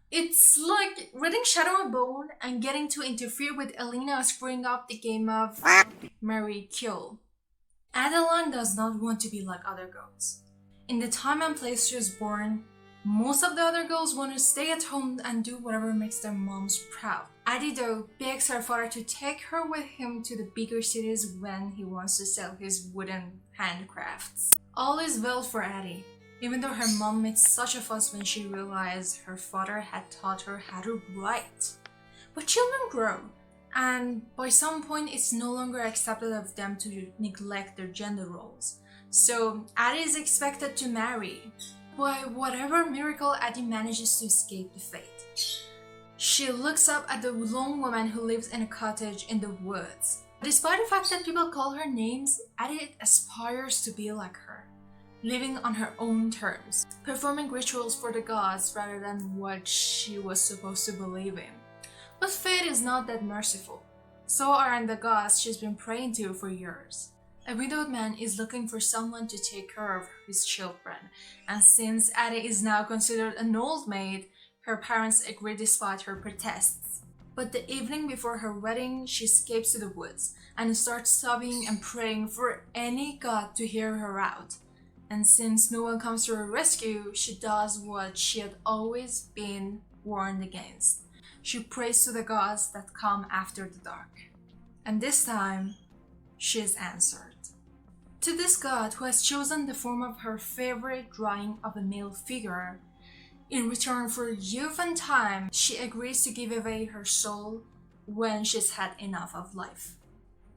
It's like reading Shadow and Bone and getting to interfere with Elena screwing up the game of Marry Kill. Adeline does not want to be like other girls. In the time and place she was born, most of the other girls want to stay at home and do whatever makes their moms proud. Addie, though, begs her father to take her with him to the bigger cities when he wants to sell his wooden handcrafts. All is well for Addie, even though her mom made such a fuss when she realized her father had taught her how to write. But children grow, and by some point it's no longer accepted of them to neglect their gender roles. So Addie is expected to marry. By whatever miracle, Addie manages to escape the fate. She looks up at the lone woman who lives in a cottage in the woods. Despite the fact that people call her names, Addie aspires to be like her, living on her own terms, performing rituals for the gods rather than what she was supposed to believe in. But fate is not that merciful. So aren't the gods she's been praying to for years. A widowed man is looking for someone to take care of his children, and since Addie is now considered an old maid, her parents agree despite her protests. But the evening before her wedding, she escapes to the woods and starts sobbing and praying for any god to hear her out. And since no one comes to her rescue, she does what she had always been warned against. She prays to the gods that come after the dark. And this time, she is answered. To this god who has chosen the form of her favorite drawing of a male figure, in return for youth and time, she agrees to give away her soul when she's had enough of life.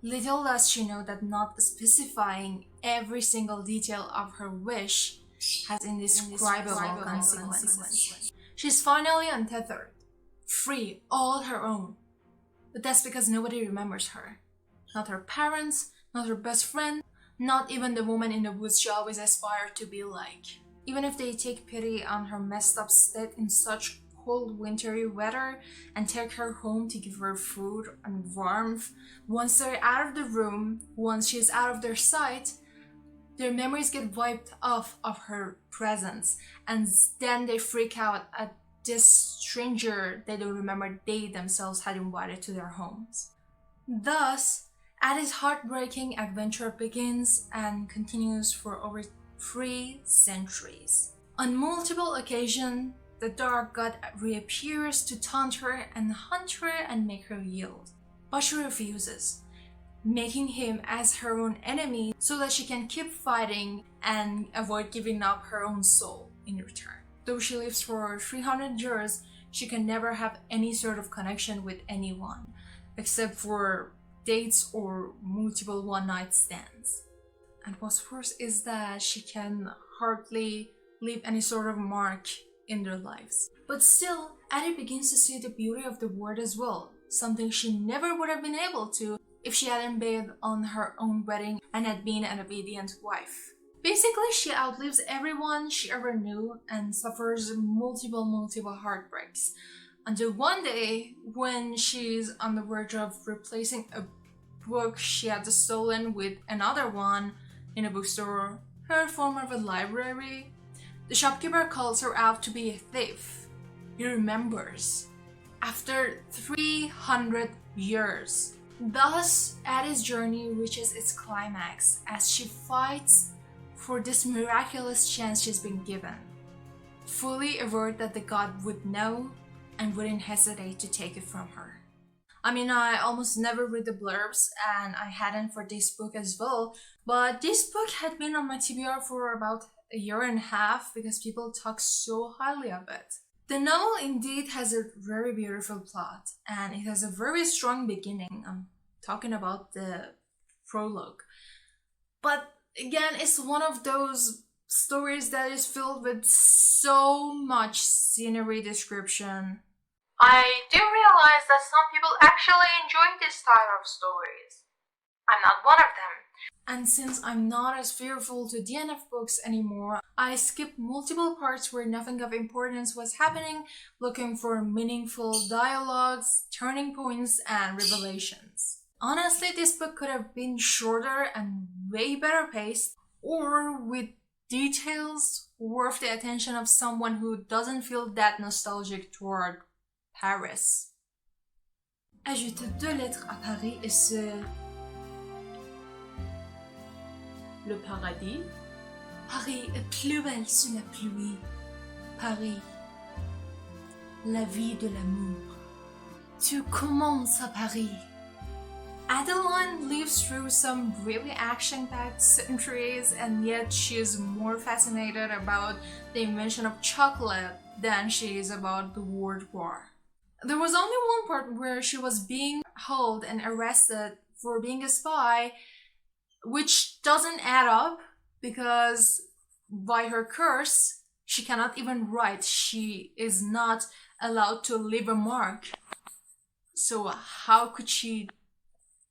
Little does she know that not specifying every single detail of her wish has indescribable consequences. She's finally untethered, free, all her own. But that's because nobody remembers her. Not her parents, not her best friend, not even the woman in the woods she always aspired to be like. Even if they take pity on her messed up state in such cold wintry weather and take her home to give her food and warmth, once they're out of the room, once she's out of their sight, their memories get wiped off of her presence, and then they freak out at this stranger they don't remember they themselves had invited to their homes. Thus, Addie's heartbreaking adventure begins and continues for over 3 centuries. On multiple occasions, the dark god reappears to taunt her and hunt her and make her yield. But she refuses, making him as her own enemy so that she can keep fighting and avoid giving up her own soul in return. Though she lives for 300 years, she can never have any sort of connection with anyone, except for dates or multiple one-night stands. And what's worse is that she can hardly leave any sort of mark in their lives. But still, Addie begins to see the beauty of the world as well, something she never would have been able to if she hadn't been on her own wedding and had been an obedient wife. Basically, she outlives everyone she ever knew and suffers multiple heartbreaks, until one day, when she's on the verge of replacing a book she had stolen with another one in a bookstore, her form of a library, the shopkeeper calls her out to be a thief. He remembers. After 300 years. Thus, Addie's journey reaches its climax as she fights for this miraculous chance she's been given, fully aware that the god would know and wouldn't hesitate to take it from her. I mean, I almost never read the blurbs, and I hadn't for this book as well, but this book had been on my TBR for about a year and a half because people talk so highly of it. The novel indeed has a very beautiful plot, and it has a very strong beginning. I'm talking about the prologue. But again, it's one of those stories that is filled with so much scenery description. I do realize that some people actually enjoy this style of stories. I'm not one of them. And since I'm not as fearful to DNF books anymore, I skipped multiple parts where nothing of importance was happening, looking for meaningful dialogues, turning points, and revelations. Honestly, this book could have been shorter and way better paced, or with details worth the attention of someone who doesn't feel that nostalgic toward Paris. Ajoute 2 lettres à Paris et c'est le paradis. Paris est plus belle sous la pluie. Paris, la vie de l'amour. Tu commences à Paris. Adeline lives through some really action-packed centuries, and yet she is more fascinated about the invention of chocolate than she is about the World War. There was only one part where she was being held and arrested for being a spy, which doesn't add up because by her curse, she cannot even write. She is not allowed to leave a mark. So how could she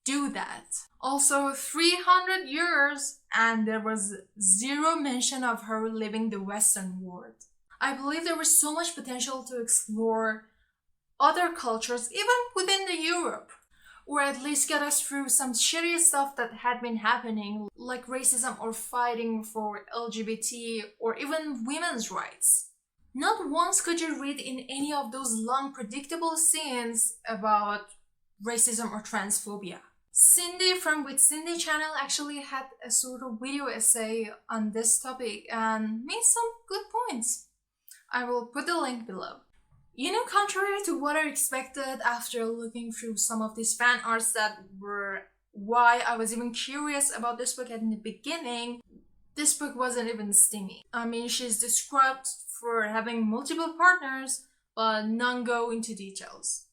do that? Also, 300 years and there was zero mention of her leaving the Western world. I believe there was so much potential to explore other cultures, even within the Europe, or at least get us through some shitty stuff that had been happening, like racism or fighting for LGBT or even women's rights. Not once could you read in any of those long predictable scenes about racism or transphobia. Cindy from With Cindy channel actually had a sort of video essay on this topic and made some good points. I will put the link below. You know, contrary to what I expected after looking through some of these fan arts that were why I was even curious about this book in the beginning, this book wasn't even steamy. I mean, she's described for having multiple partners, but none go into details.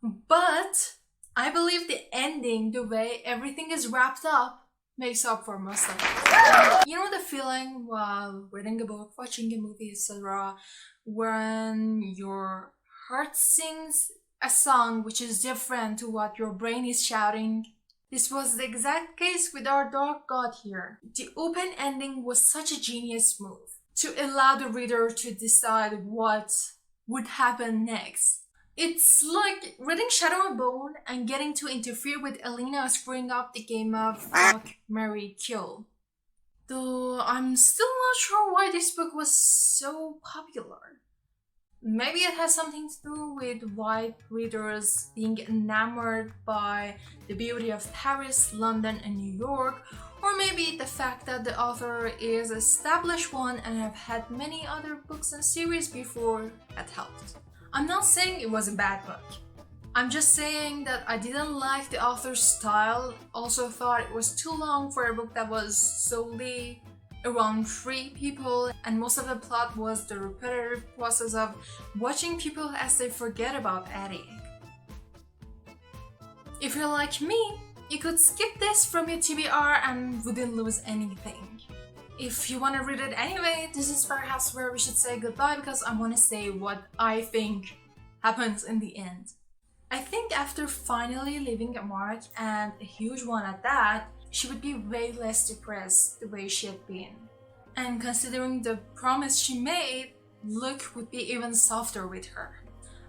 But I believe the ending, the way everything is wrapped up, makes up for most of it. You know the feeling while reading a book, watching a movie, etc., when your heart sings a song which is different to what your brain is shouting? This was the exact case with our Dark God here. The open ending was such a genius move to allow the reader to decide what would happen next. It's like reading Shadow and Bone and getting to interfere with Elena screwing up the game of Fuck, Marry, Kill. Though I'm still not sure why this book was so popular. Maybe it has something to do with white readers being enamored by the beauty of Paris, London, and New York, or maybe the fact that the author is an established one and have had many other books and series before that helped. I'm not saying it was a bad book. I'm just saying that I didn't like the author's style, also thought it was too long for a book that was solely around 3 people, and most of the plot was the repetitive process of watching people as they forget about Addie. If you're like me, you could skip this from your TBR and wouldn't lose anything. If you want to read it anyway, this is perhaps where we should say goodbye because I want to say what I think happens in the end. I think after finally leaving a mark, and a huge one at that, she would be way less depressed the way she had been. And considering the promise she made, Luke would be even softer with her.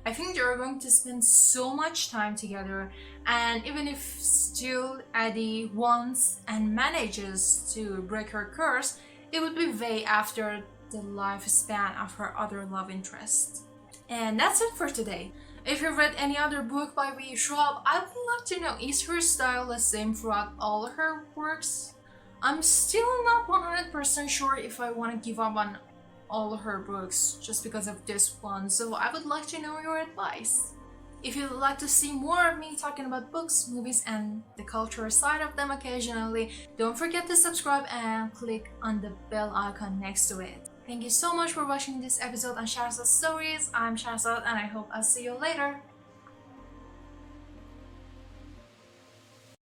I think they're going to spend so much time together, and even if still Addie wants and manages to break her curse, it would be way after the lifespan of her other love interest. And that's it for today. If you've read any other book by V. Schwab, I would like to know, is her style the same throughout all her works? I'm still not 100% sure if I want to give up on all her books just because of this one, so I would like to know your advice. If you'd like to see more of me talking about books, movies, and the cultural side of them occasionally, don't forget to subscribe and click on the bell icon next to it. Thank you so much for watching this episode on Shahrzad Stories. I'm Shahrzad and I hope I'll see you later.